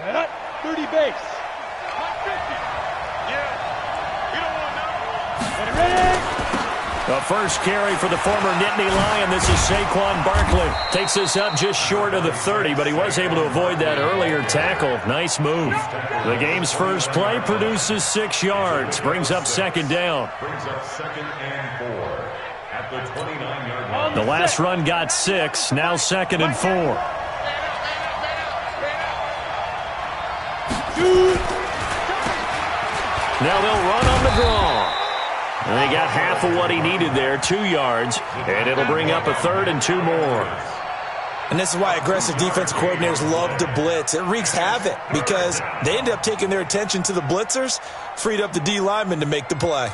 30 base. 50. Yeah. You don't want that. Ready? The first carry for the former Nittany Lion. This is Saquon Barkley. Takes this up just short of the 30, but he was able to avoid that earlier tackle. Nice move. The game's first play produces 6 yards. Brings up second down. Brings up 2nd and 4 at the 29-yard line. The last run got 6. Now 2nd and 4. Now they'll run on the draw. And they got half of what he needed there, 2 yards, and it'll bring up a 3rd and 2 more. And this is why aggressive defense coordinators love to blitz. It wreaks havoc because they end up taking their attention to the blitzers, freed up the D lineman to make the play.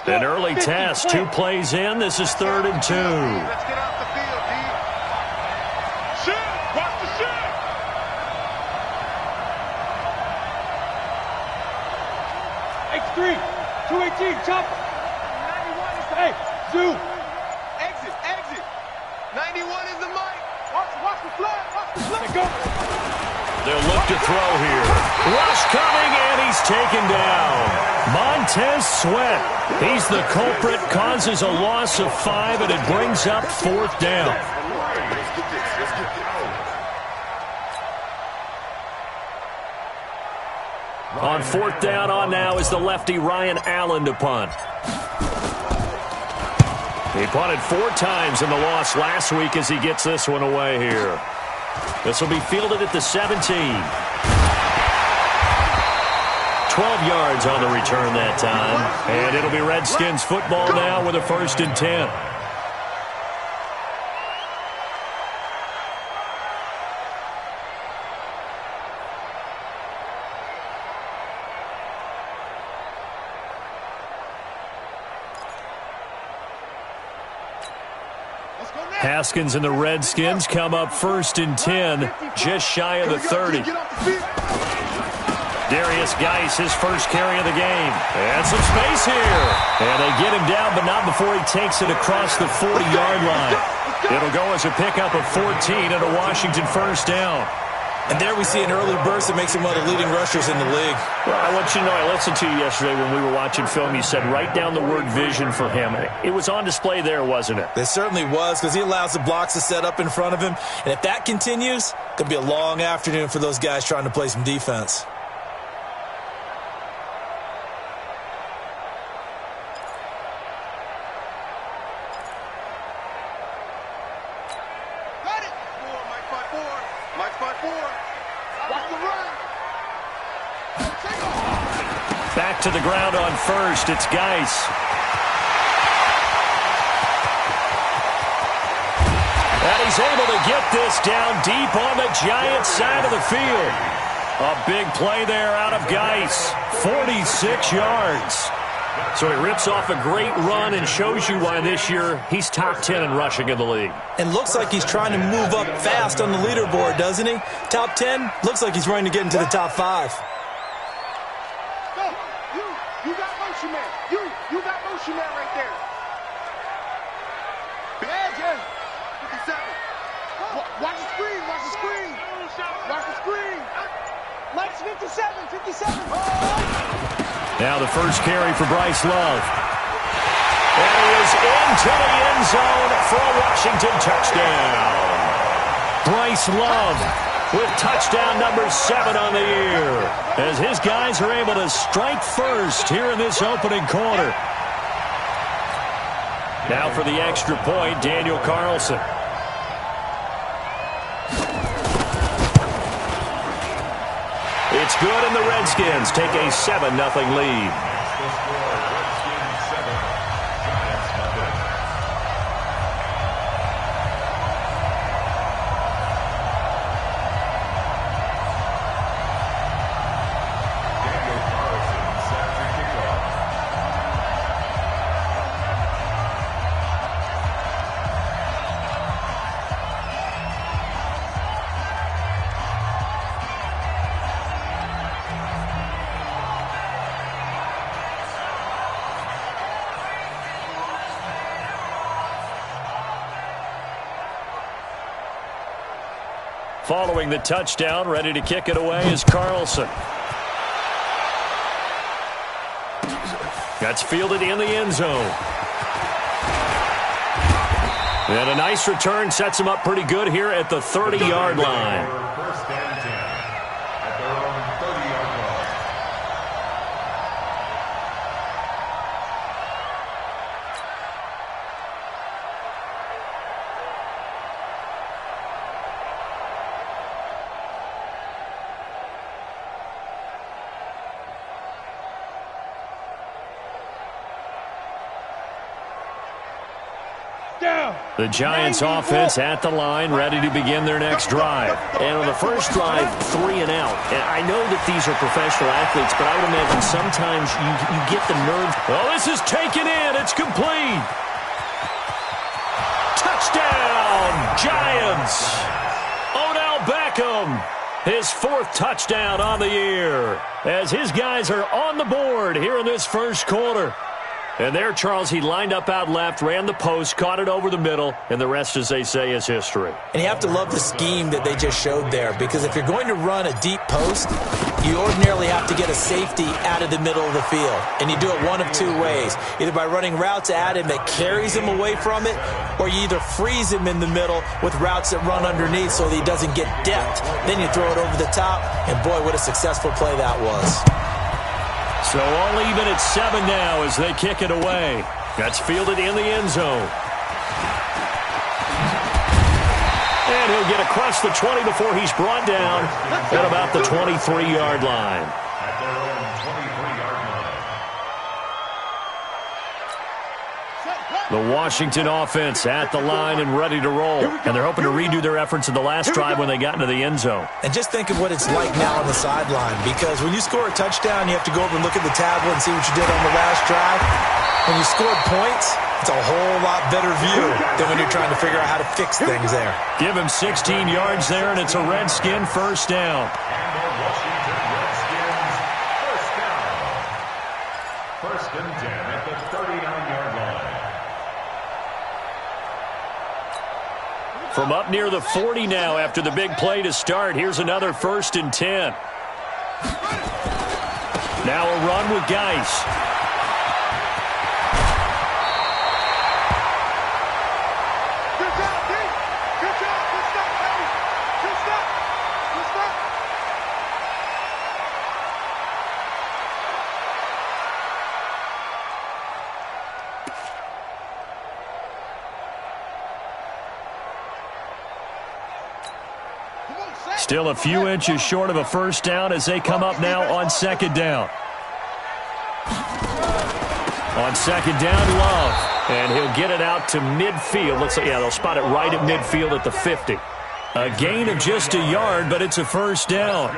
An early test, 2 plays in. This is 3rd and 2. Let's get off the field, D. Shoot! Watch the shoot! X3. 218, chopper. 91 is the... Hey, zoom. Exit. 91 is the mic. Watch the flag. Go. They'll look to throw here. Rush coming, and he's taken down. Montez Sweat. He's the culprit, causes a loss of 5, and it brings up 4th down. On 4th down on now is the lefty Ryan Allen to punt. He punted 4 times in the loss last week as he gets this one away here. This will be fielded at the 17. 12 yards on the return that time. And it'll be Redskins football now with a 1st and 10. Haskins and the Redskins come up 1st and 10, just shy of the 30. Darius Geis, his first carry of the game. And some space here. And they get him down, but not before he takes it across the 40-yard line. It'll go as a pickup of 14 and a Washington 1st down. And there we see an early burst that makes him one of the leading rushers in the league. Well, I want you to know, I listened to you yesterday when we were watching film. You said write down the word vision for him. It was on display there, wasn't it? It certainly was, because he allows the blocks to set up in front of him. And if that continues, it's going to be a long afternoon for those guys trying to play some defense. Back to the ground on 1st. It's Geis. And he's able to get this down deep on the Giants side of the field. A big play there out of Geis. 46 yards. So he rips off a great run and shows you why this year he's top 10 in rushing in the league. And looks like he's trying to move up fast on the leaderboard, doesn't he? Top 10, looks like he's running to get into the top 5. You got motion man. You got motion man right there. Edge, 57. Watch the screen. Watch the screen. Lex 57. Now the first carry for Bryce Love. And he is into the end zone for a Washington touchdown. Bryce Love with touchdown number 7 on the year, as his guys are able to strike first here in this opening quarter. Now for the extra point, Daniel Carlson. It's good, and the Redskins take a 7-0 lead. Following the touchdown, ready to kick it away is Carlson. That's fielded in the end zone. And a nice return sets him up pretty good here at the 30-yard line. First and 10 at their own 30-yard line. The Giants offense at the line, ready to begin their next drive. And on the first drive, 3 and out. And I know that these are professional athletes, but I would imagine sometimes you get the nerves. Well, this is taken in. It's complete. Touchdown, Giants. Odell Beckham, his 4th touchdown on the year, as his guys are on the board here in this first quarter. And there, Charles, he lined up out left, ran the post, caught it over the middle, and the rest, as they say, is history. And you have to love the scheme that they just showed there, because if you're going to run a deep post, you ordinarily have to get a safety out of the middle of the field. And you do it one of 2 ways, either by running routes at him that carries him away from it, or you either freeze him in the middle with routes that run underneath so that he doesn't get depth. Then you throw it over the top, and boy, what a successful play that was. So all even at 7 now as they kick it away. That's fielded in the end zone. And he'll get across the 20 before he's brought down at about the 23-yard line. At their own 23-yard line. The Washington offense at the line and ready to roll. And they're hoping to redo their efforts in the last drive when they got into the end zone. And just think of what it's like now on the sideline, because when you score a touchdown, you have to go over and look at the tablet and see what you did on the last drive. When you scored points, it's a whole lot better view than when you're trying to figure out how to fix things there. Give him 16 yards there, and it's a Redskin first down. And the Washington Redskins first down. First and 10 at the 39-yard line. From up near the 40 now after the big play to start. Here's another 1st and 10. Now a run with Geis. Good job, D. Good job. Good stop, baby. Good stop. Good stop. Still a few inches short of a first down as they come up now on 2nd down. On 2nd down, Love. And he'll get it out to midfield. Let's say, yeah, they'll spot it right at midfield at the 50. A gain of just a yard, but it's a first down.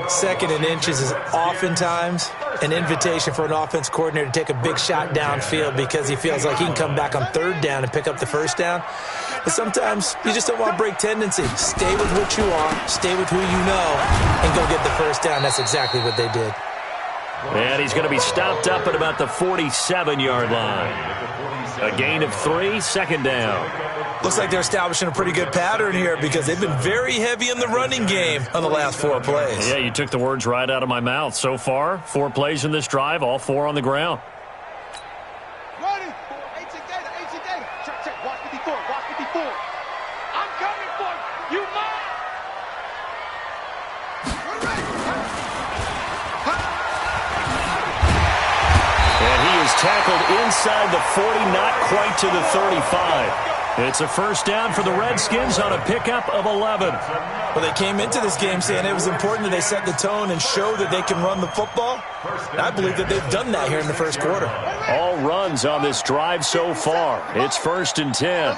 2nd and inches is oftentimes an invitation for an offense coordinator to take a big shot downfield because he feels like he can come back on 3rd down and pick up the first down. But sometimes you just don't want to break tendency. Stay with what you are, stay with who you know, and go get the first down. That's exactly what they did. And he's going to be stopped up at about the 47-yard line. A gain of 3, 2nd down. Looks like they're establishing a pretty good pattern here because they've been very heavy in the running game on the last 4 plays. Yeah, you took the words right out of my mouth. So far, 4 plays in this drive, all 4 on the ground. Running. Ancient data. Check. Watch 54. I'm coming for you. You mine. And he is tackled inside the 40, not quite to the 35. It's a first down for the Redskins on a pickup of 11. Well, they came into this game saying it was important that they set the tone and show that they can run the football. And I believe that they've done that here in the first quarter. All runs on this drive so far. It's 1st and 10.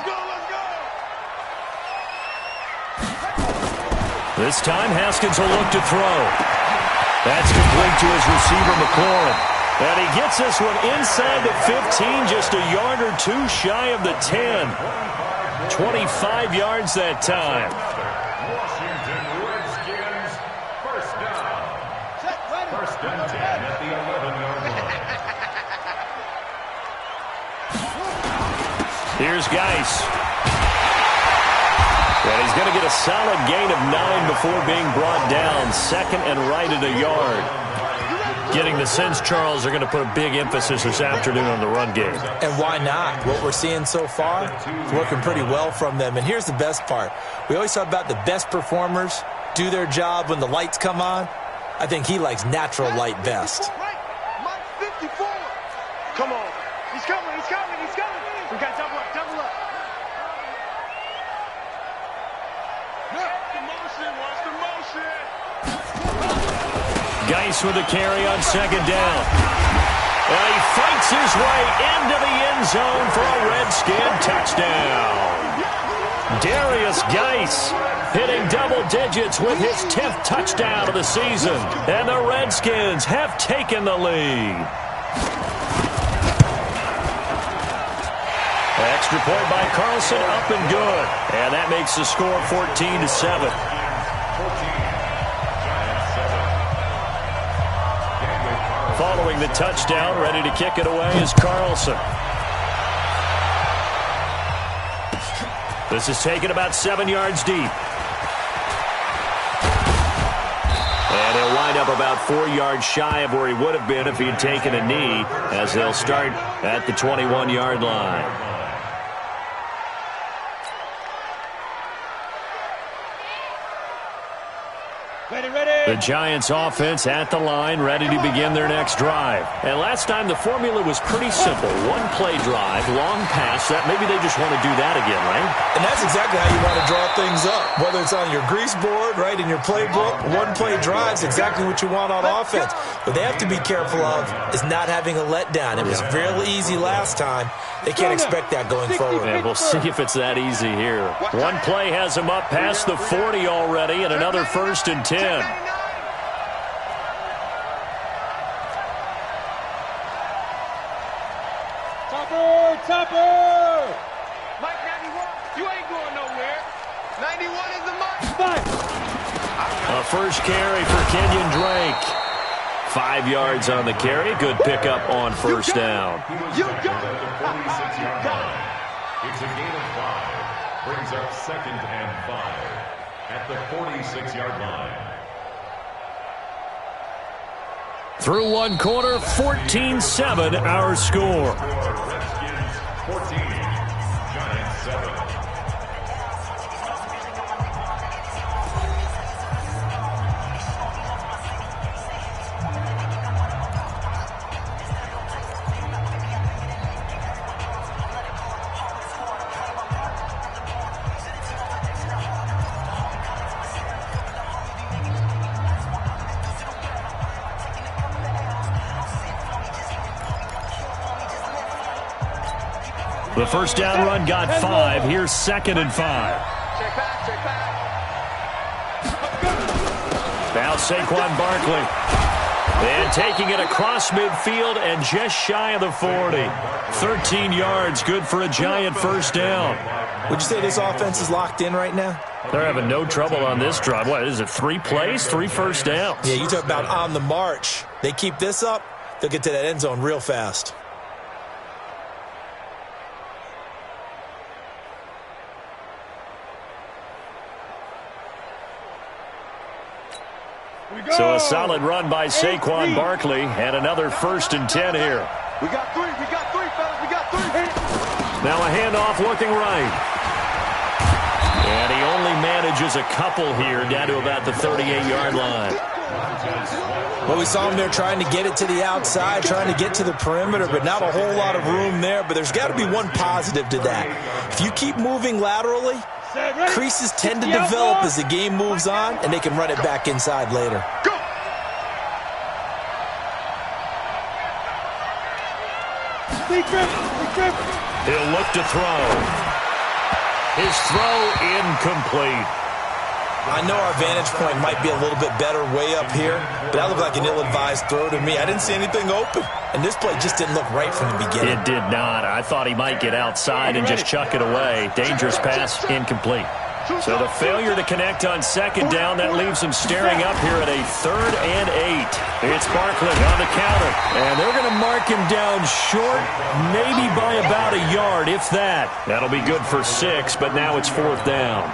This time, Haskins will look to throw. That's complete to his receiver, McLaurin. And he gets this one inside the 15, just a yard or 2 shy of the 10. 25 yards that time. Washington Redskins first down. First and 10 at the 11-yard line. Here's Geis. And And he's going to get a solid gain of 9 before being brought down. Second and right at a yard. Getting the sense, Charles, they're going to put a big emphasis this afternoon on the run game. And why not? What we're seeing so far is working pretty well from them. And here's the best part. We always talk about the best performers do their job when the lights come on. I think he likes natural light best. Mike 54. Come on. He's coming. He's coming. He's coming. We got double up. Double up. Watch the motion. Watch the motion. Geis with the carry on second down. And he fights his way into the end zone for a Redskin touchdown. Darius Geis hitting double digits with his 10th touchdown of the season. And the Redskins have taken the lead. Extra point by Carlson, up and good. And that makes the score 14-7. Following the touchdown, ready to kick it away is Carlson. This is taken about 7 yards deep. And he'll wind up about 4 yards shy of where he would have been if he had taken a knee, as they'll start at the 21-yard line. The Giants offense at the line, ready to begin their next drive. And last time the formula was pretty simple. One play drive, long pass. That maybe they just want to do that again, right? And that's exactly how you want to draw things up. Whether it's on your grease board, right, in your playbook, one play drive is exactly what you want on offense. What they have to be careful of is not having a letdown. It was real easy last time. They can't expect that going forward. And we'll see if it's that easy here. One play has him up past the 40 already, and another 1st and 10. Topper! Mike 91, you ain't going nowhere. 91 is the Mike. A first carry for Kenyon Drake. 5 yards on the carry. Good pickup on first down. You got it. The 46-yard line. It's a gain of 5. Brings up 2nd and 5 at the 46-yard line. Through one quarter, 14-7 our score. Redskins 14, Giants 7. The first down run got 5. Here's 2nd and 5. Check back, check back. Now Saquon Barkley. And taking it across midfield and just shy of the 40. 13 yards, good for a Giant first down. Would you say this offense is locked in right now? They're having no trouble on this drive. What is it, 3 plays, 3 first downs? Yeah, you talk about on the march. They keep this up, they'll get to that end zone real fast. So a solid run by Saquon Barkley and another 1st and 10 here. We got 3, fellas, we got 3. Now a handoff looking right. And he only manages a couple here down to about the 38-yard line. Well, we saw him there trying to get it to the outside, trying to get to the perimeter, but not a whole lot of room there. But there's got to be one positive to that. If you keep moving laterally, creases tend to develop as the game moves on, and they can run it back inside later. Go! He'll look to throw. His throw incomplete. I know our vantage point might be a little bit better way up here, but that looked like an ill-advised throw to me. I didn't see anything open, and this play just didn't look right from the beginning. It did not. I thought he might get outside and just chuck it away. Dangerous pass, incomplete. So the failure to connect on 2nd down, that leaves him staring up here at a 3rd and 8. It's Barkley on the counter, and they're going to mark him down short, maybe by about a yard, if that. That'll be good for 6, but now it's 4th down.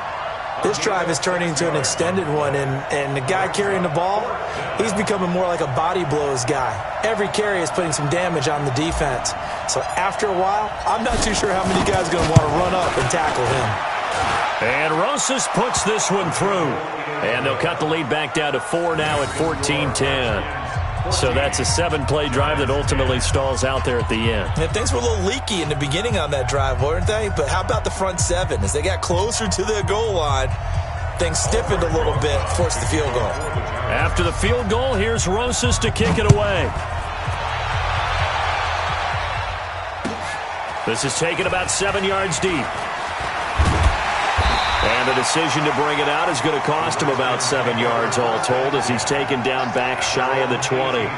This drive is turning into an extended one, and the guy carrying the ball, he's becoming more like a body blows guy. Every carry is putting some damage on the defense. So after a while, I'm not too sure how many guys are going to want to run up and tackle him. And Rosas puts this one through. And they'll cut the lead back down to 4 now at 14-10. So that's a 7-play drive that ultimately stalls out there at the end. And things were a little leaky in the beginning on that drive, weren't they? But how about the front 7? As they got closer to the goal line, things stiffened a little bit, forced the field goal. After the field goal, here's Rosas to kick it away. This is taken about 7 yards deep. And the decision to bring it out is going to cost him about 7 yards all told as he's taken down back shy of the 20.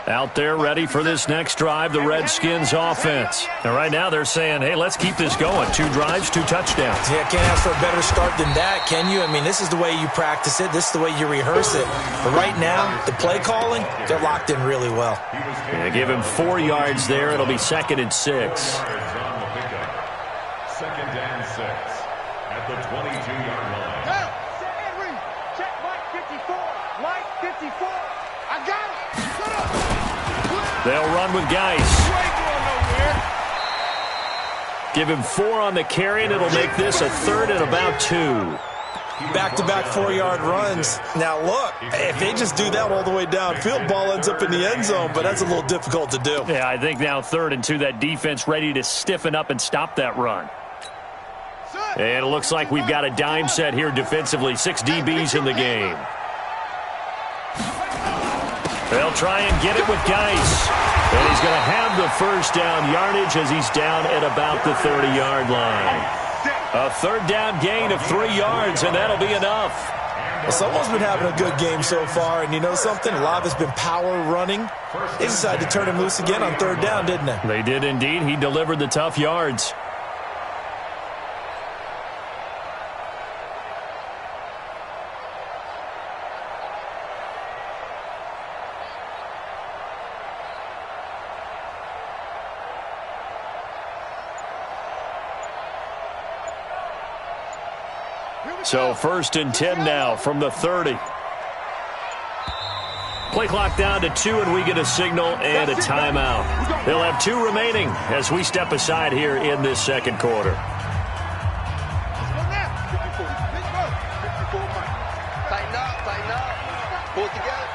Out there ready for this next drive, the Redskins offense. And right now they're saying, hey, let's keep this going. 2 drives, 2 touchdowns. Yeah, can't ask for a better start than that, can you? I mean, this is the way you practice it. This is the way you rehearse it. But right now, the play calling, they're locked in really well. Yeah, give him 4 yards there. It'll be 2nd and 6. 2nd and 6 at the 22-yard line. Henry, check Mike 54. Mike 54. I got it. They'll run with Geis. Give him 4 on the carry, and it'll make this a 3rd and about 2. Back-to-back 4-yard runs. Now, look, if they just do that all the way downfield, ball ends up in the end zone, but that's a little difficult to do. Yeah, I think now 3rd and 2, that defense ready to stiffen up and stop that run. And it looks like we've got a dime set here defensively. 6 DBs in the game. They'll try and get it with Geis. And he's going to have the first down yardage as he's down at about the 30-yard line. A 3rd down gain of 3 yards, and that'll be enough. Well, someone's been having a good game so far, and you know something? A lot of it's been power running. They decided to turn him loose again on 3rd down, didn't they? They did indeed. He delivered the tough yards. So 1st and 10 now from the 30. Play clock down to 2, and we get a signal and a timeout. They'll have 2 remaining as we step aside here in this 2nd quarter. Tighten up, pull it together.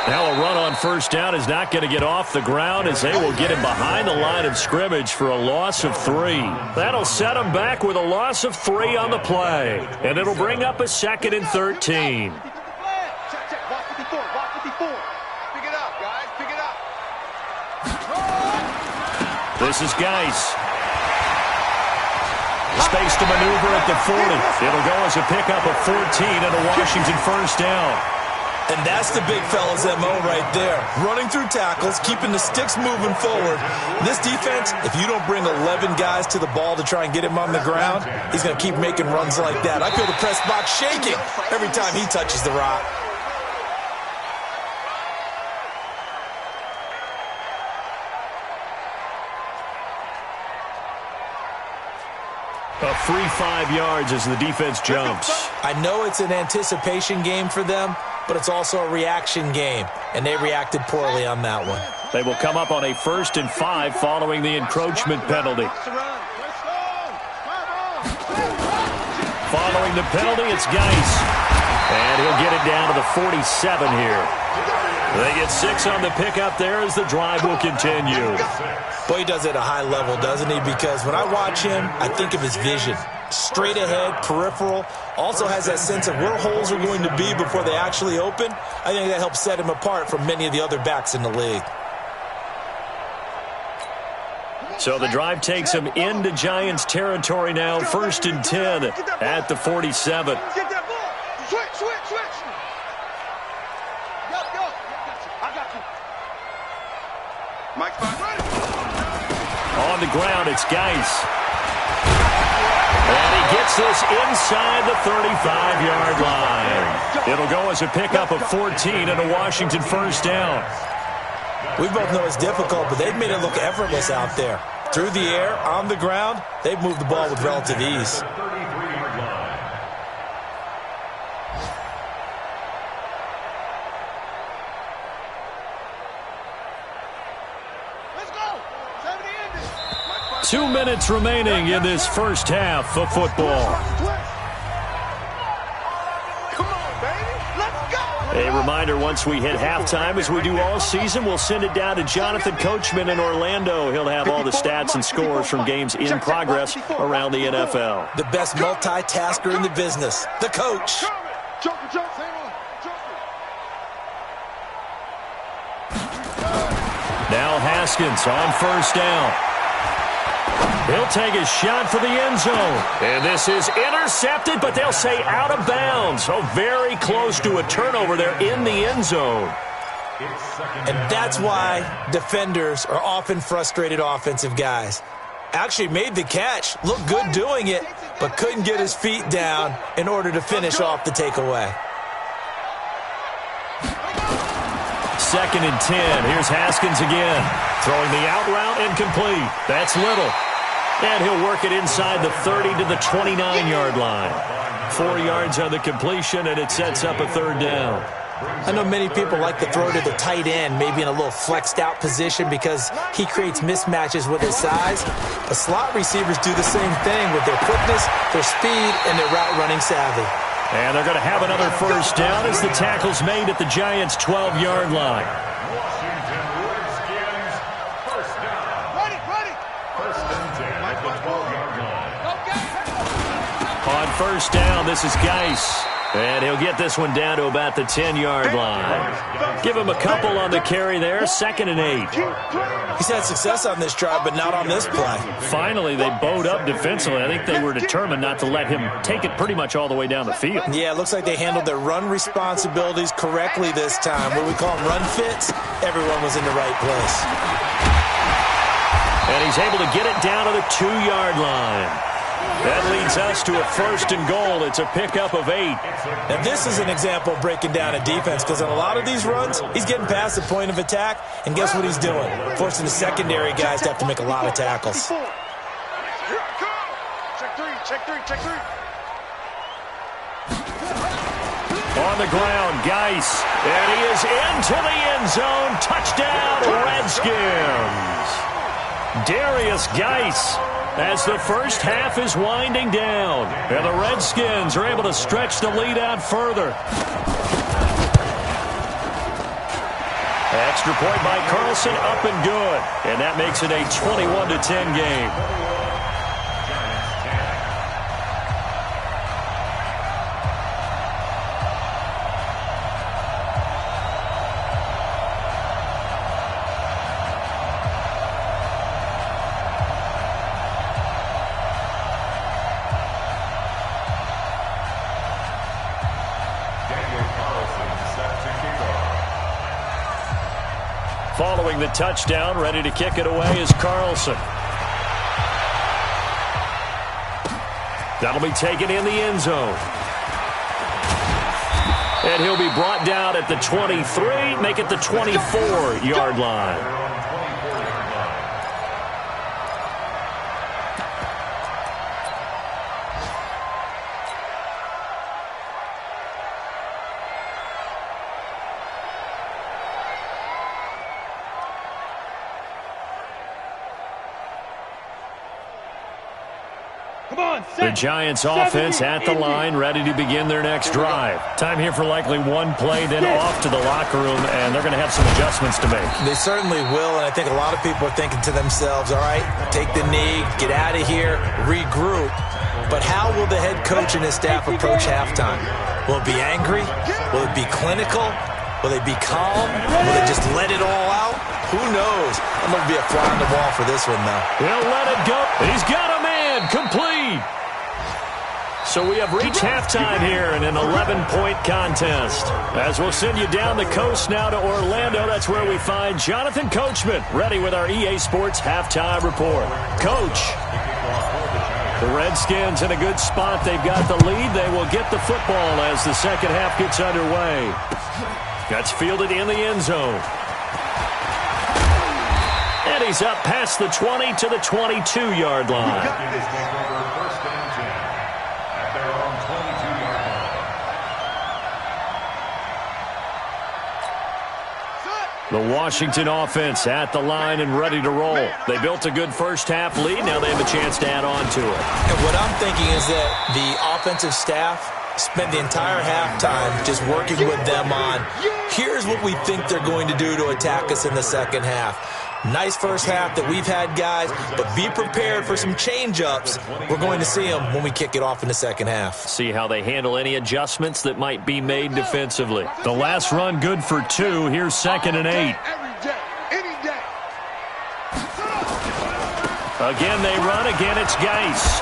Now a run on 1st down is not going to get off the ground as they will get him behind the line of scrimmage for a loss of 3. That'll set him back with a loss of 3 on the play. And it'll bring up a 2nd and 13. Check, walk 54, walk 54. Pick it up, guys, pick it up. This is Geis. Space to maneuver at the 40. It'll go as a pickup of 14 and a Washington 1st down. And that's the big fella's MO right there. Running through tackles, keeping the sticks moving forward. This defense, if you don't bring 11 guys to the ball to try and get him on the ground, he's going to keep making runs like that. I feel the press box shaking every time he touches the rock. A free 5 yards as the defense jumps. I know it's an anticipation game for them, but it's also a reaction game, and they reacted poorly on that one. They will come up on a 1st and 5 following the encroachment penalty. Following the penalty, it's Geis. And he'll get it down to the 47 here. They get 6 on the pickup there as the drive will continue. Boy, he does it at a high level, doesn't he? Because when I watch him, I think of his vision. Straight ahead, peripheral, also has that sense of where holes are going to be before they actually open. I think that helps set him apart from many of the other backs in the league. So the drive takes him into Giants territory now, 1st and 10 at the 47. Get that ball. Switch. Go. I got On the ground, it's Geis. And he gets this inside the 35-yard line. It'll go as a pickup of 14 and a Washington first down. We both know it's difficult, but they've made it look effortless out there. Through the air, on the ground, they've moved the ball with relative ease. Let's go. 70 ended. 2 minutes remaining in this first half of football. Come on, baby. Let's go. A reminder, once we hit halftime, as we do all season, we'll send it down to Jonathan Coachman in Orlando. He'll have all the stats and scores from games in progress around the NFL. The best multitasker in the business, the coach. Now Haskins on first down. He'll take a shot for the end zone. And this is intercepted, but they'll say out of bounds. So very close to a turnover there in the end zone. And that's why defenders are often frustrated offensive guys. Actually made the catch, looked good doing it, but couldn't get his feet down in order to finish off the takeaway. 2nd and 10. Here's Haskins again. Throwing the out route incomplete. That's Little. And he'll work it inside the 30 to the 29-yard line. 4 yards on the completion, and it sets up a third down. I know many people like to throw to the tight end, maybe in a little flexed out position because he creates mismatches with his size. But slot receivers do the same thing with their quickness, their speed, and their route running savvy. And they're going to have another first down as the tackle's made at the Giants' 12-yard line. Washington Redskins, first down. Ready. First and 10 at the 12-yard line. On first down, this is Geis. And he'll get this one down to about the 10-yard line. Give him a couple on the carry there. 2nd and 8. He's had success on this drive, but not on this play. Finally, they bowed up defensively. I think they were determined not to let him take it pretty much all the way down the field. Yeah, it looks like they handled their run responsibilities correctly this time. What we call them run fits, everyone was in the right place. And he's able to get it down to the 2-yard line. That leads us to a 1st and goal. It's a pickup of 8. Now, this is an example of breaking down a defense because on a lot of these runs, he's getting past the point of attack, and guess what he's doing? Forcing the secondary guys to have to make a lot of tackles. Here I come. Check three. On the ground, Geis. And he is into the end zone. Touchdown, Redskins. Darius Geis, as the first half is winding down. And the Redskins are able to stretch the lead out further. Extra point by Carlson, up and good. And that makes it a 21-10 game. Following the touchdown, ready to kick it away is Carlson. That'll be taken in the end zone. And he'll be brought down at the 23, make it the 24-yard line. The Giants offense at the line, ready to begin their next drive. Time here for likely one play, then off to the locker room, and they're going to have some adjustments to make. They certainly will, and I think a lot of people are thinking to themselves, all right, take the knee, get out of here, regroup. But how will the head coach and his staff approach halftime? Will it be angry? Will it be clinical? Will they be calm? Will they just let it all out? Who knows? I'm going to be a fly on the wall for this one, though. He'll let it go. He's got a man complete. So we have reached halftime here in an 11-point contest. As we'll send you down the coast now to Orlando, that's where we find Jonathan Coachman, ready with our EA Sports halftime report. Coach, the Redskins in a good spot. They've got the lead. They will get the football as the second half gets underway. That's fielded in the end zone. And he's up past the 20 to the 22-yard line. First and 10 at their own 22-yard line. The Washington offense at the line and ready to roll. They built a good first-half lead. Now they have a chance to add on to it. And what I'm thinking is that the offensive staff spent the entire halftime just working with them on, here's what we think they're going to do to attack us in the second half. Nice first half that we've had, guys, but be prepared for some change-ups. We're going to see them when we kick it off in the second half. See how they handle any adjustments that might be made defensively. The last run good for 2. Here's 2nd and 8. Again, they run. Again, it's Geis.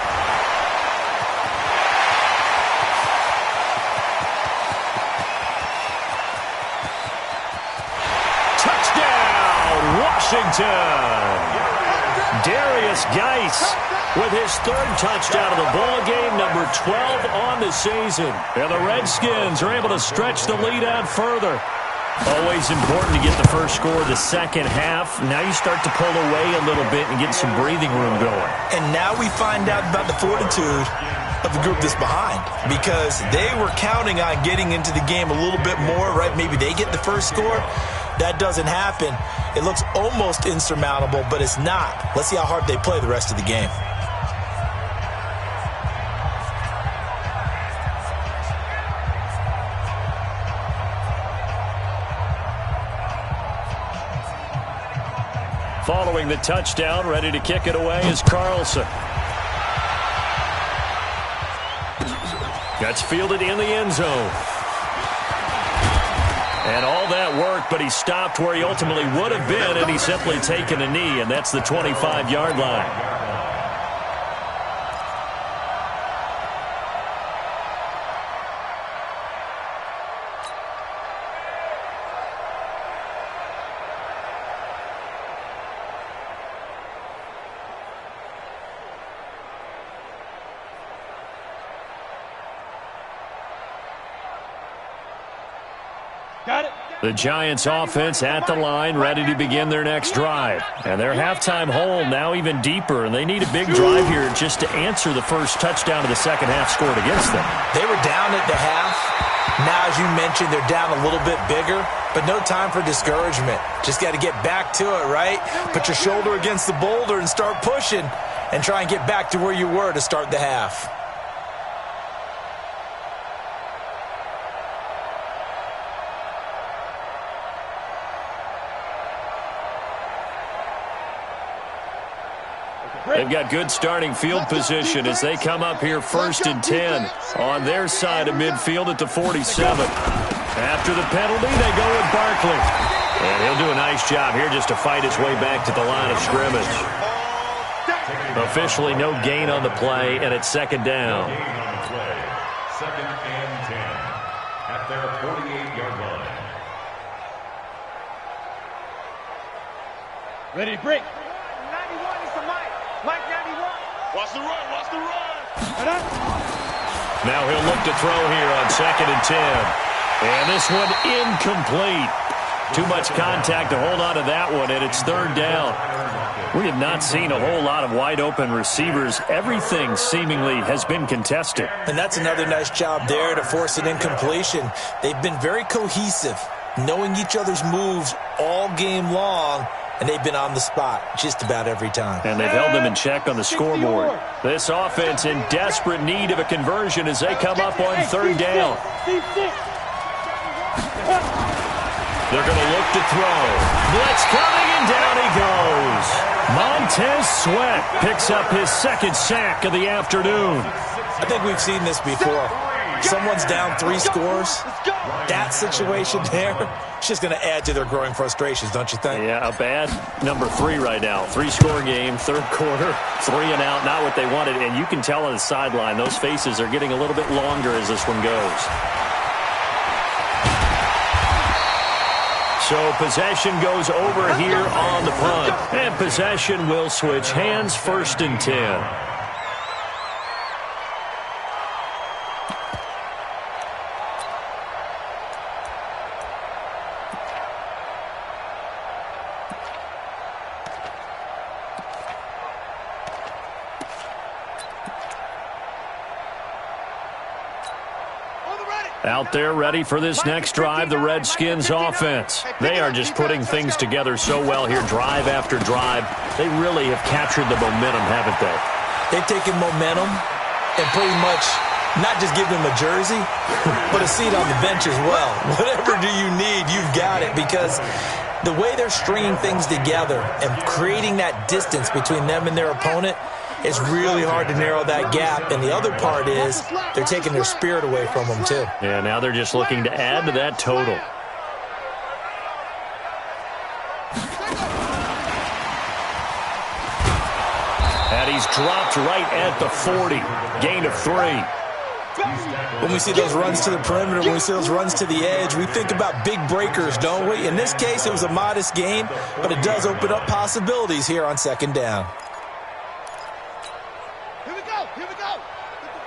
Washington. Darius Geis with his 3rd touchdown of the ball game, number 12 on the season. And the Redskins are able to stretch the lead out further. Always important to get the first score of the second half. Now you start to pull away a little bit and get some breathing room going. And now we find out about the fortitude of the group that's behind, because they were counting on getting into the game a little bit more, right? Maybe they get the first score. That doesn't happen. It looks almost insurmountable, but it's not. Let's see how hard they play the rest of the game. Following the touchdown, ready to kick it away is Carlson. That's fielded in the end zone. And all that work, but he stopped where he ultimately would have been, and he's simply taken a knee, and that's the 25-yard line. Got it. The Giants offense at the line, ready to begin their next drive. And their halftime hole now even deeper, and they need a big drive here just to answer the first touchdown of the second half scored against them. They were down at the half. Now, as you mentioned, they're down a little bit bigger, but no time for discouragement. Just got to get back to it, right? Put your shoulder against the boulder and start pushing and try and get back to where you were to start the half. They've got good starting field position as they come up here 1st and 10 on their side of midfield at the 47. After the penalty, they go with Barkley. And he'll do a nice job here just to fight his way back to the line of scrimmage. Officially no gain on the play, and it's 2nd down. Gain on the play. 2nd and 10 at their 48-yard line. Ready to break. 91 is the Mike. Mike 91. Watch the run. Watch the run. Now he'll look to throw here on 2nd and 10. And this one incomplete. Too much contact to hold on to that one, and it's 3rd down. We have not seen a whole lot of wide-open receivers. Everything seemingly has been contested. And that's another nice job there to force an incompletion. They've been very cohesive, knowing each other's moves all game long, and they've been on the spot just about every time. And they've held them in check on the scoreboard. This offense in desperate need of a conversion as they come up on 3rd down. They're going to look to throw. Blitz coming, and down he goes. Montez Sweat picks up his 2nd sack of the afternoon. I think we've seen this before. someone's down 3 scores, that situation there, it's just going to add to their growing frustrations, don't you think? Yeah, a bad number 3 right now. 3-score game, third quarter, 3 and out, not what they wanted. And you can tell on the sideline, those faces are getting a little bit longer as this one goes. So possession goes over here on the punt. And possession will switch hands, 1st and 10. Out there ready for this next drive, the Redskins offense. They are just putting things together so well here, drive after drive. They really have captured the momentum, haven't they? They've taken momentum and pretty much not just give them a jersey, but a seat on the bench as well. Whatever do you need, you've got it, because the way they're stringing things together and creating that distance between them and their opponent, it's really hard to narrow that gap. And the other part is they're taking their spirit away from them, too. Yeah, now they're just looking to add to that total. And he's dropped right at the 40. Gain of 3. When we see those runs to the perimeter, when we see those runs to the edge, we think about big breakers, don't we? In this case, it was a modest gain, but it does open up possibilities here on 2nd down. Here we go. Get the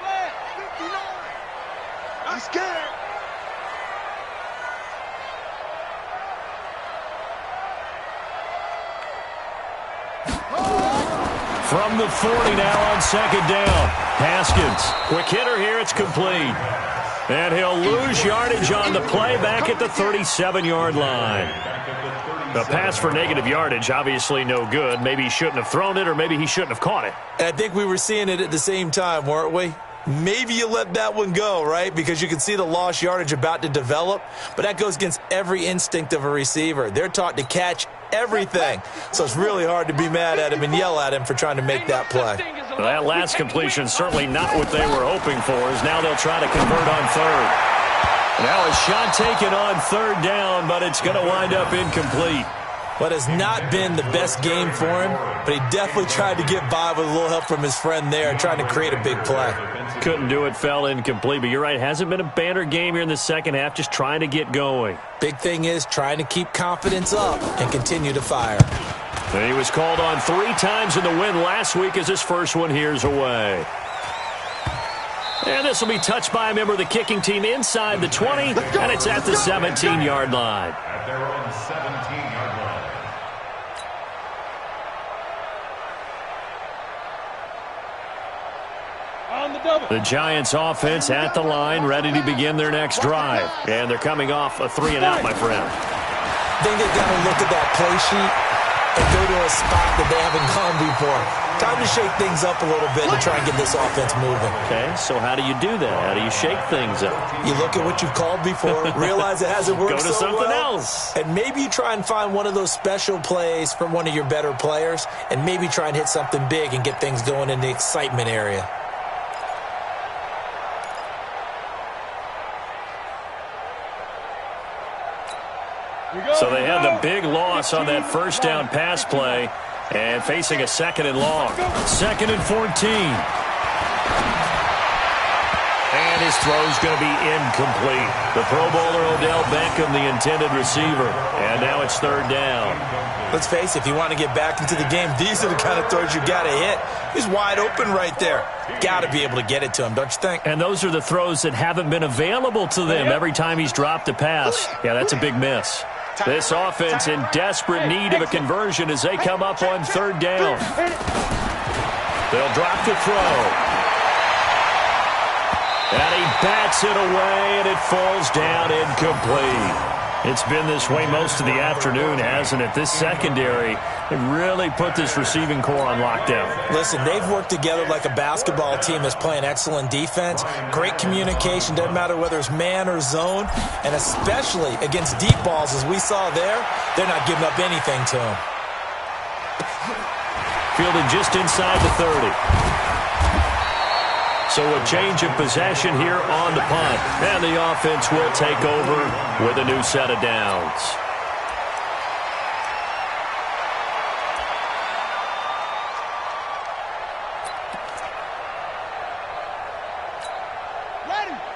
flag. 59. I'm scared. From the 40 now on 2nd down. Haskins, quick hitter here, it's complete. And he'll lose yardage on the play back at the 37-yard line. A pass for negative yardage, obviously no good. Maybe he shouldn't have thrown it, or maybe he shouldn't have caught it. I think we were seeing it at the same time, weren't we? Maybe you let that one go, right? Because you can see the lost yardage about to develop. But that goes against every instinct of a receiver. They're taught to catch everything. So it's really hard to be mad at him and yell at him for trying to make that play. Well, that last completion certainly not what they were hoping for, as now they'll try to convert on 3rd. Now a shot taken on 3rd down, but it's going to wind up incomplete. What has not been the best game for him, but he definitely tried to get by with a little help from his friend there, trying to create a big play. Couldn't do it, fell incomplete, but you're right, hasn't been a banner game here in the second half, just trying to get going. Big thing is trying to keep confidence up and continue to fire. And he was called on 3 times in the win last week as his first one here's away. And this will be touched by a member of the kicking team inside the 20, and it's at the 17-yard line. At their own 17-yard line. The Giants offense at the line, ready to begin their next drive. And they're coming off a 3 and out, my friend. I think they've got to look at that play sheet and go to a spot that they haven't gone before. Time to shake things up a little bit and try and get this offense moving. Okay, so how do you do that? How do you shake things up? You look at what you've called before, realize it hasn't worked Go to so something well, else. and maybe you try and find one of those special plays from one of your better players, and maybe try and hit something big and get things going in the excitement area. So they had the big loss on that first down pass play and facing a 2nd and long. 2nd and 14. And his throw's going to be incomplete. The Pro Bowler Odell Beckham, the intended receiver. And now it's 3rd down. Let's face it, if you want to get back into the game, these are the kind of throws you got to hit. He's wide open right there. Got to be able to get it to him, don't you think? And those are the throws that haven't been available to them every time he's dropped a pass. Yeah, that's a big miss. This offense in desperate need of a conversion as they come up on 3rd down. They'll drop the throw. And he bats it away, and it falls down incomplete. It's been this way most of the afternoon, hasn't it? This secondary, they really put this receiving core on lockdown. Listen, they've worked together like a basketball team that's playing excellent defense. Great communication, doesn't matter whether it's man or zone. And especially against deep balls, as we saw there, they're not giving up anything to them. Fielded just inside the 30. So a change of possession here on the punt. And the offense will take over with a new set of downs.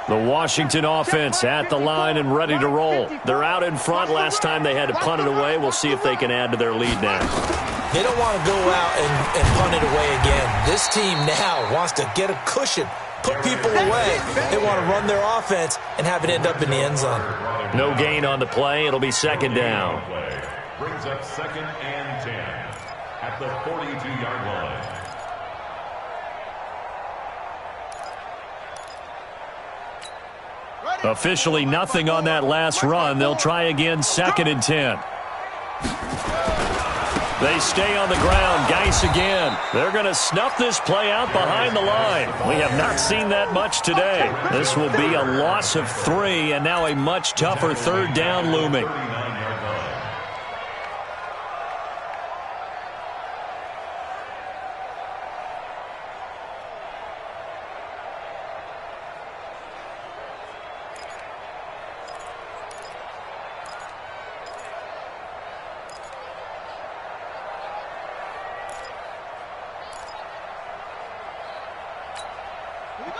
The Washington offense at the line and ready to roll. They're out in front. Last time they had to punt it away. We'll see if they can add to their lead now. They don't want to go out and punt it away again. This team now wants to get a cushion, put people away. They want to run their offense and have it end up in the end zone. No gain on the play. It'll be second down. Brings up 2nd and 10 at the 42-yard line. Officially nothing on that last run. They'll try again, 2nd and 10. They stay on the ground. Geis again. They're going to snuff this play out behind the line. We have not seen that much today. This will be a loss of 3, and now a much tougher 3rd down looming.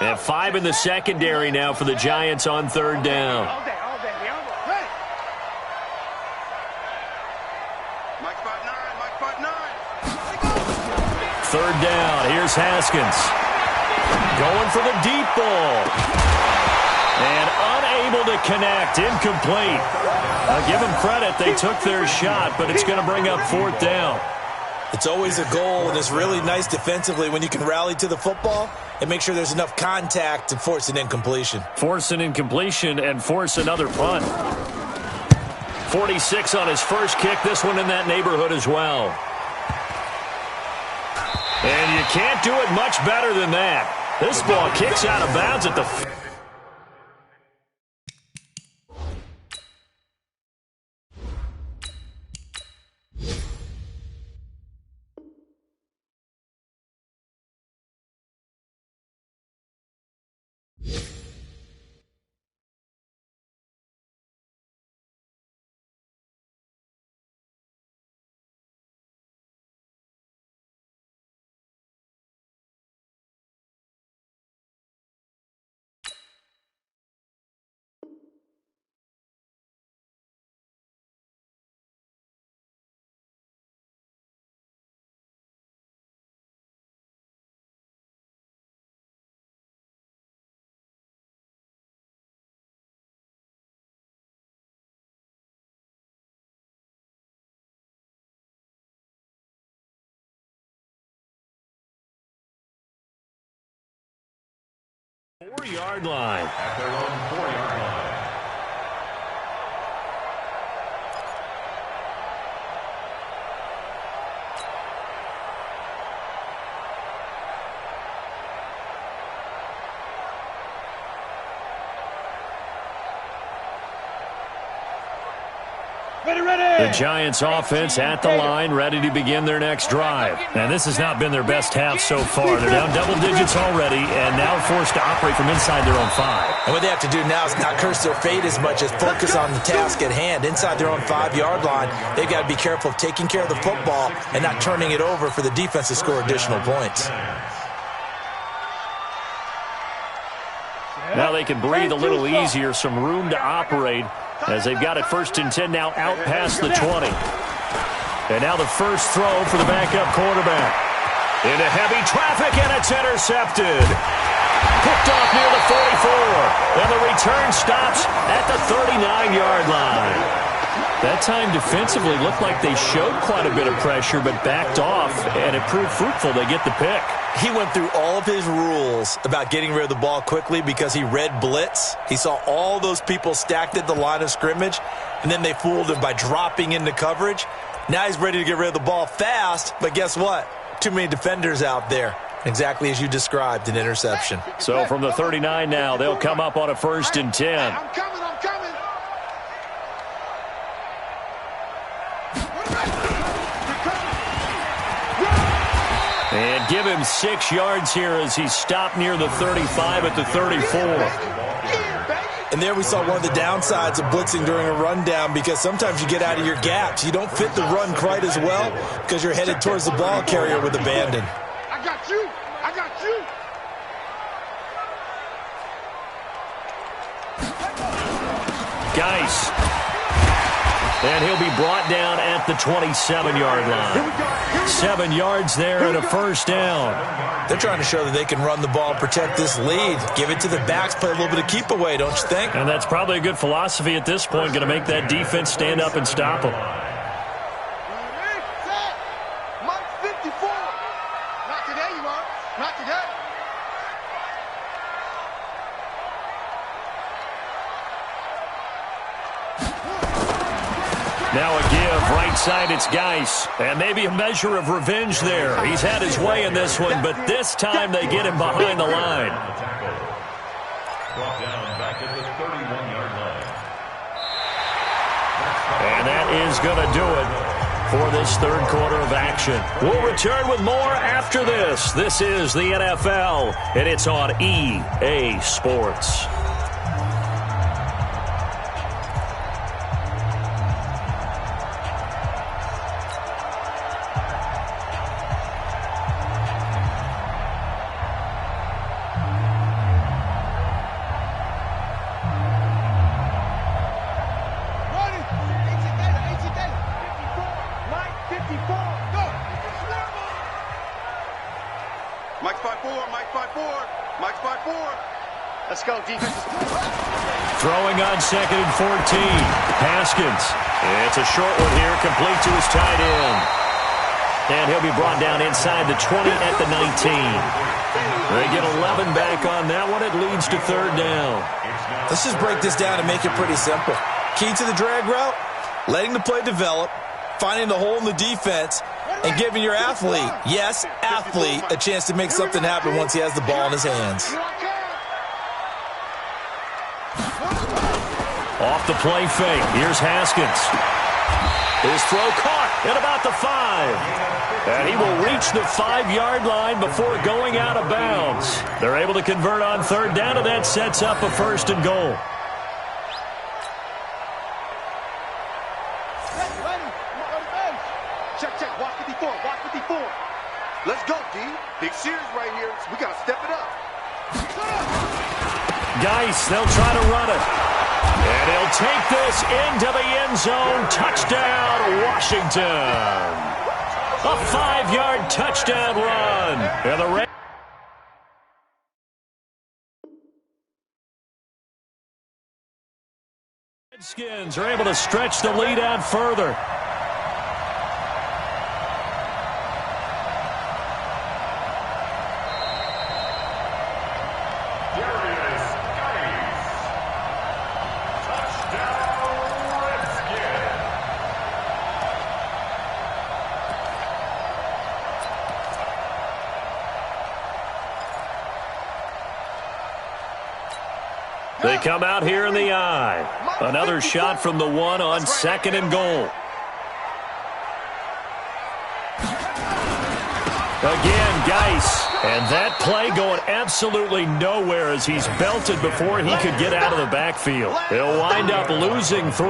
And 5 in the secondary now for the Giants on 3rd down. Third down. Here's Haskins. Going for the deep ball. And unable to connect. Incomplete. I'll give them credit. They took their shot, but it's going to bring up 4th down. It's always a goal, and it's really nice defensively when you can rally to the football and make sure there's enough contact to force an incompletion. Force an incompletion and force another punt. 46 on his first kick. This one in that neighborhood as well. And you can't do it much better than that. This ball kicks out of bounds at the... Four-yard line. At their own 4-yard line. The Giants offense at the line, ready to begin their next drive. And this has not been their best half so far. They're down double digits already and now forced to operate from inside their own 5. And what they have to do now is not curse their fate as much as focus on the task at hand. Inside their own 5-yard line, they've got to be careful of taking care of the football and not turning it over for the defense to score additional points. Now they can breathe a little easier, some room to operate as they've got it 1st and 10 now out past the 20. And now the first throw for the backup quarterback. Into heavy traffic, and it's intercepted. Picked off near the 44. And the return stops at the 39-yard line. That time defensively looked like they showed quite a bit of pressure but backed off, and it proved fruitful. They get the pick. He went through all of his rules about getting rid of the ball quickly because he read blitz. He saw all those people stacked at the line of scrimmage, and then they fooled him by dropping into coverage. Now he's ready to get rid of the ball fast, but guess what? Too many defenders out there. Exactly as you described, an interception. So from the 39 now, they'll come up on a 1st and 10. I'm coming. And give him 6 yards here as he stopped near the 35 at the 34. And there we saw one of the downsides of blitzing during a rundown, because sometimes you get out of your gaps. You don't fit the run quite as well because you're headed towards the ball carrier with abandon. I got you. I got you. Geis. And he'll be brought down at the 27-yard line. 7 yards there and a first down. They're trying to show that they can run the ball, protect this lead. Give it to the backs, play a little bit of keep away, don't you think? And that's probably a good philosophy at this point, going to make that defense stand up and stop them. Mike 54. Not today, you are. Not today. Now a give, right side, it's Geis. And maybe a measure of revenge there. He's had his way in this one, but this time they get him behind the line. Brought down back at the 31-yard line. And that is going to do it for this third quarter of action. We'll return with more after this. This is the NFL, and it's on EA Sports. Mike's 5-4, Mike's 5-4, Mike's 5-4. Let's go, defense. Throwing on 2nd and 14. Haskins. It's a short one here, complete to his tight end. And he'll be brought down inside the 20 at the 19. They get 11 back on that one. It leads to third down. Let's just break this down and make it pretty simple. Key to the drag route, letting the play develop, finding the hole in the defense, and giving your athlete, yes, athlete, a chance to make something happen once he has the ball in his hands. Off the play fake. Here's Haskins. His throw caught at about the 5. And he will reach the 5-yard line before going out of bounds. They're able to convert on third down, and that sets up a first and goal. Check. Watch 54. Watch 54. Let's go, D. Big series right here. We got to step it up. Geis, they'll try to run it. And he'll take this into the end zone. Touchdown, Washington. A 5-yard touchdown run. And the Redskins are able to stretch the lead out further. They come out here in the eye. Another shot from the 1 on 2nd and goal. Again, Geis. And that play going absolutely nowhere as he's belted before he could get out of the backfield. He'll wind up losing 3.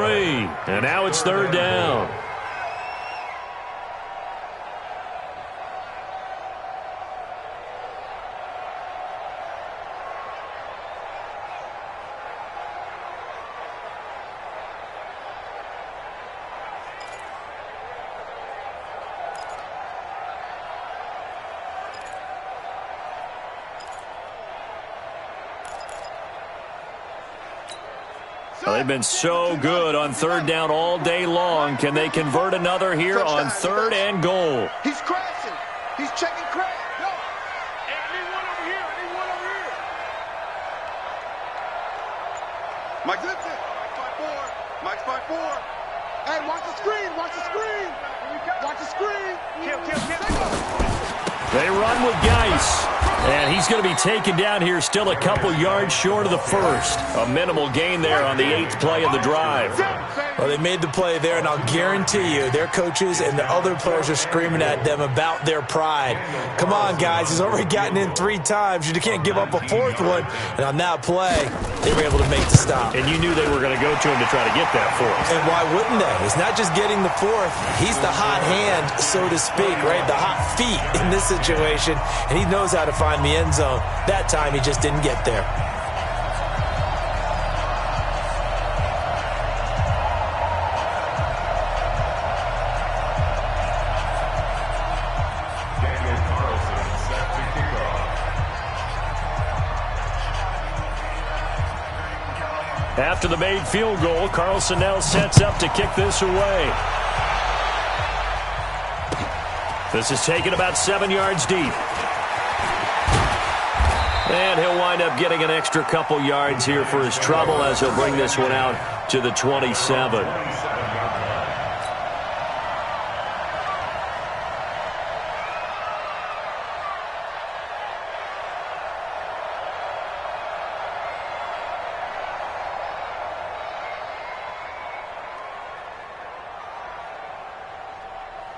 And now it's third down. They've been so good on third down all day long. Can they convert another here on 3rd and goal? He's crashing. He's checking crash. Yo. Hey, I need one over here. Mike's 5-4. Mike's 5-4. Hey, watch the screen. Watch the screen. Watch the screen. Kill. They run with Geis. And he's going to be taken down here still a couple yards short of the first. A minimal gain there on the 8th play of the drive. Well, they made the play there, and I'll guarantee you their coaches and the other players are screaming at them about their pride. Come on, guys. He's already gotten in 3 times. You can't give up a 4th one. And on that play, they were able to make the stop. And you knew they were going to go to him to try to get that 4th. And why wouldn't they? It's not just getting the 4th. He's the hot hand, so to speak, right? The hot feet in this situation. And he knows how to find the end zone. That time, he just didn't get there. After the made field goal, Carlson now sets up to kick this away. This is taken about 7 yards deep. And he'll wind up getting an extra couple yards here for his trouble as he'll bring this one out to the 27.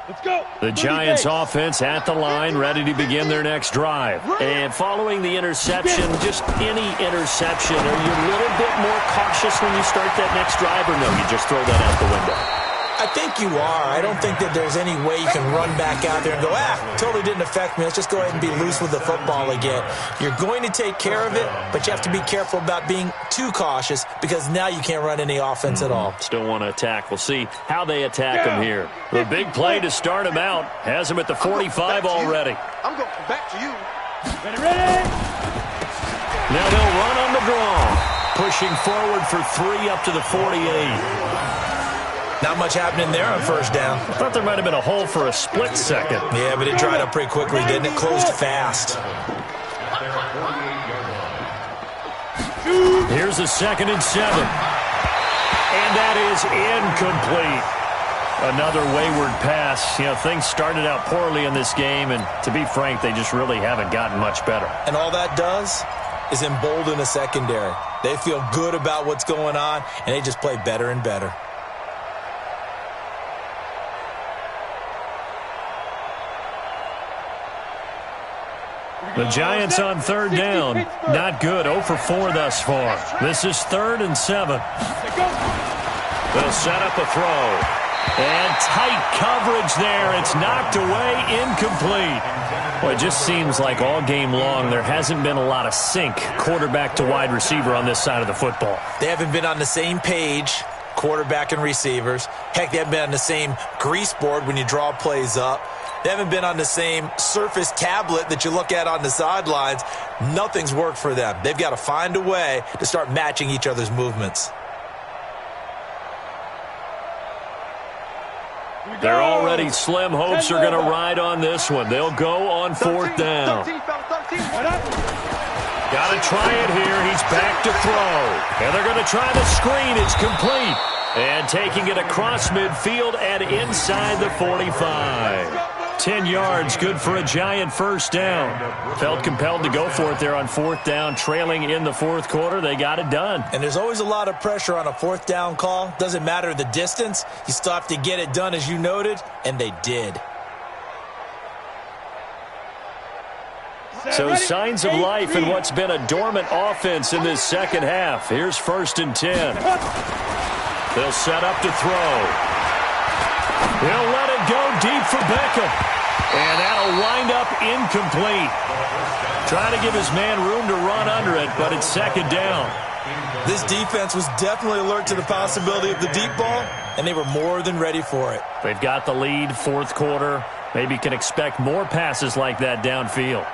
Let's go. The Giants offense at the line, ready to begin their next drive. And following the interception, just any interception, are you a little bit more cautious when you start that next drive, or no, you just throw that out the window? I think you are. I don't think that there's any way you can run back out there and go, totally didn't affect me. Let's just go ahead and be loose with the football again. You're going to take care of it, but you have to be careful about being too cautious because now you can't run any offense at all. Still want to attack. We'll see how they attack him here. The big play to start him out has him at the 45 already. I'm going back to you. Ready? Now they'll run on the draw. Pushing forward for 3 up to the 48. Not much happening there on first down. I thought there might have been a hole for a split second. Yeah, but it dried up pretty quickly, didn't it? Closed fast. Here's a 2nd and 7. And that is incomplete. Another wayward pass. You know, things started out poorly in this game, and to be frank, they just really haven't gotten much better. And all that does is embolden a secondary. They feel good about what's going on, and they just play better and better. The Giants on 3rd down. Not good. 0 for 4 thus far. This is 3rd and 7. They'll set up a throw. And tight coverage there. It's knocked away, incomplete. Well, it just seems like all game long there hasn't been a lot of sync quarterback to wide receiver on this side of the football. They haven't been on the same page, quarterback and receivers. Heck, they haven't been on the same grease board when you draw plays up. They haven't been on the same Surface tablet that you look at on the sidelines. Nothing's worked for them. They've got to find a way to start matching each other's movements. They're already slim hopes are going to ride on this one. They'll go on 4th down. Got to try it here. He's back to throw. And they're going to try the screen. It's complete. And taking it across midfield and inside the 45. 10 yards, good for a Giant first down. Felt compelled to go for it there on 4th down, trailing in the 4th quarter. They got it done. And there's always a lot of pressure on a 4th down call. Doesn't matter the distance. You still have to get it done, as you noted, and they did. So signs of life in what's been a dormant offense in this second half. Here's 1st and 10. They'll set up to throw. He'll let it go deep for Beckham. And that'll wind up incomplete. Trying to give his man room to run under it, but it's 2nd down. This defense was definitely alert to the possibility of the deep ball, and they were more than ready for it. They've got the lead, 4th quarter. Maybe can expect more passes like that downfield.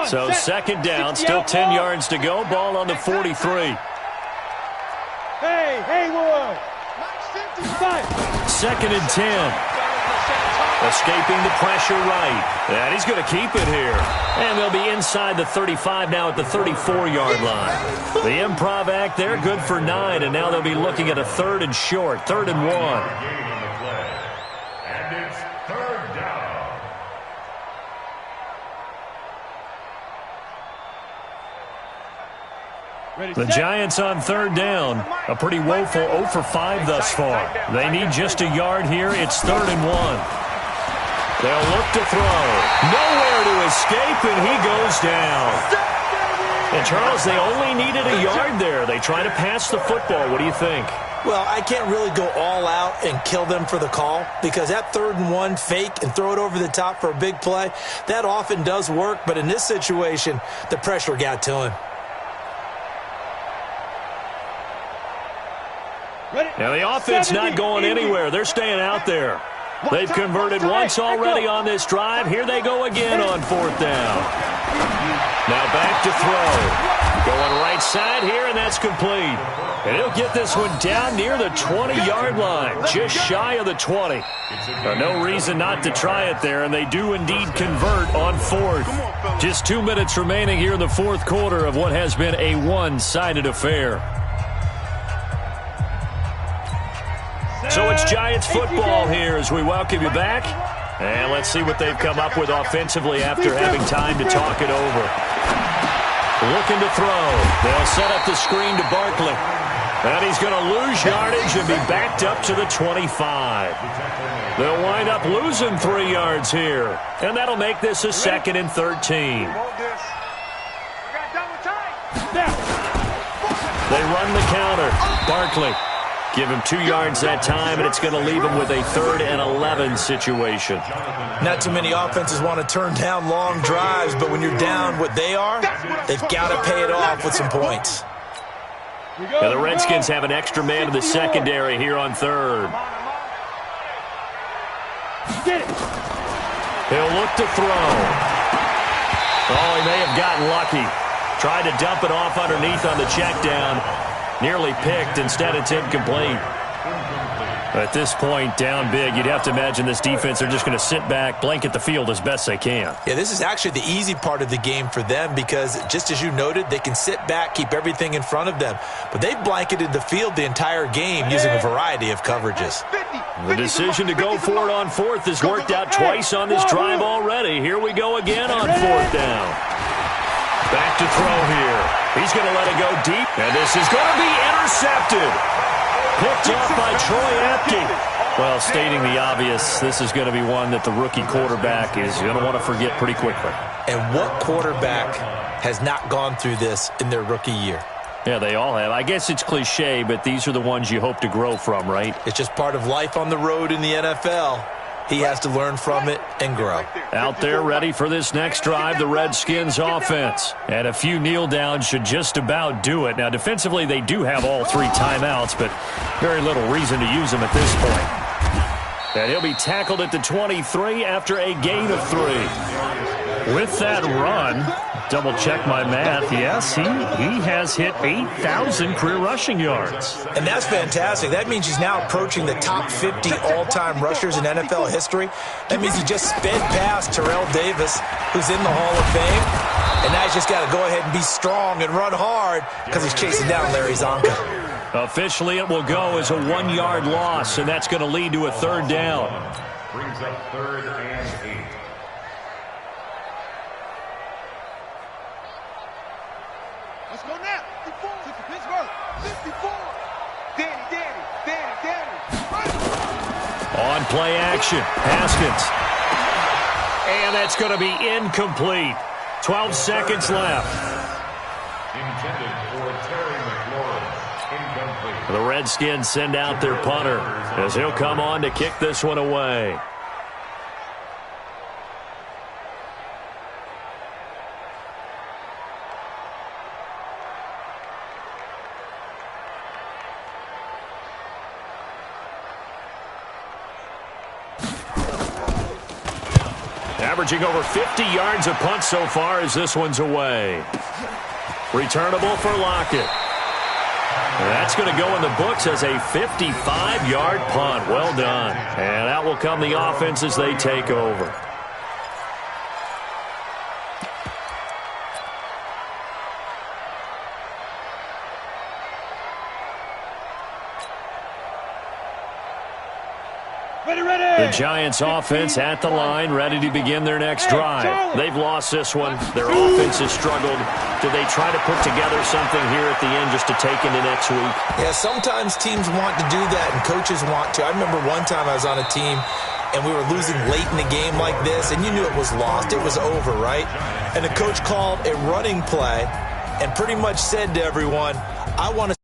So 2nd down, still 10 yards to go. Ball on the 43. Hey, Haywood. 2nd and 10. Escaping the pressure right. And he's going to keep it here. And they'll be inside the 35 now at the 34-yard line. The improv act there, good for 9. And now they'll be looking at a 3rd and short, 3rd and 1. And it's 3rd The Giants on third down. A pretty woeful 0 for 5 thus far. They need just a yard here. It's 3rd and 1. They'll look to throw. Nowhere to escape, and he goes down. And, Charles, they only needed a yard there. They try to pass the football. What do you think? Well, I can't really go all out and kill them for the call because that 3rd and 1 fake and throw it over the top for a big play, that often does work. But in this situation, the pressure got to him. Now, the offense not going anywhere. They're staying out there. They've converted once already on this drive. Here they go again on 4th down. Now back to throw. Going right side here, and that's complete. And he'll get this one down near the 20-yard line, just shy of the 20. No reason not to try it there, and they do indeed convert on 4th. Just 2 minutes remaining here in the 4th quarter of what has been a one-sided affair. So it's Giants football here as we welcome you back. And let's see what they've come up with offensively after having time to talk it over. Looking to throw. They'll set up the screen to Barkley. And he's going to lose yardage and be backed up to the 25. They'll wind up losing 3 yards here. And that'll make this a 2nd and 13. They run the counter. Barkley. Give him 2 yards that time, and it's going to leave him with a 3rd and 11 situation. Not too many offenses want to turn down long drives, but when you're down what they are, they've got to pay it off with some points. Now the Redskins have an extra man in the secondary here on 3rd. He'll look to throw. Oh, he may have gotten lucky. Tried to dump it off underneath on the check down. Nearly picked. Instead, it's incomplete. At this point, down big, you'd have to imagine this defense are just going to sit back, blanket the field as best they can. Yeah, this is actually the easy part of the game for them because, just as you noted, they can sit back, keep everything in front of them. But they've blanketed the field the entire game using a variety of coverages. The decision to go for it on 4th has worked out twice on this drive already. Here we go again on 4th down. Back to throw here. He's going to let it go deep, and this is going to be intercepted. Picked off by Troy Apke. Well, stating the obvious, this is going to be one that the rookie quarterback is going to want to forget pretty quickly. And what quarterback has not gone through this in their rookie year? Yeah, they all have. I guess it's cliche, but these are the ones you hope to grow from, right? It's just part of life on the road in the NFL. He has to learn from it and grow. Out there ready for this next drive, the Redskins offense. And a few kneel downs should just about do it. Now, defensively, they do have all 3 timeouts, but very little reason to use them at this point. And he'll be tackled at the 23 after a gain of 3. With that run, double-check my math, yes, he has hit 8,000 career rushing yards. And that's fantastic. That means he's now approaching the top 50 all-time rushers in NFL history. That means he just sped past Terrell Davis, who's in the Hall of Fame. And now he's just got to go ahead and be strong and run hard because he's chasing down Larry Zonka. Officially, it will go as a 1-yard loss, and that's going to lead to a 3rd down. Brings up 3rd and 8. Let's go now. 54. Pittsburgh. 54. Danny. On play action, Haskins. And that's going to be incomplete. 12 seconds left. Intended for Terry McLaurin. Incomplete. The Redskins send out their punter as he'll come on to kick this one away. Averaging over 50 yards a punt so far as this one's away. Returnable for Lockett. That's going to go in the books as a 55-yard punt. Well done. And out will come the offense as they take over. The Giants offense at the line, ready to begin their next drive. They've lost this one. Their offense has struggled. Do they try to put together something here at the end just to take into next week? Yeah, sometimes teams want to do that and coaches want to. I remember one time I was on a team and we were losing late in the game like this, and you knew it was lost. It was over, right? And the coach called a running play and pretty much said to everyone, I want to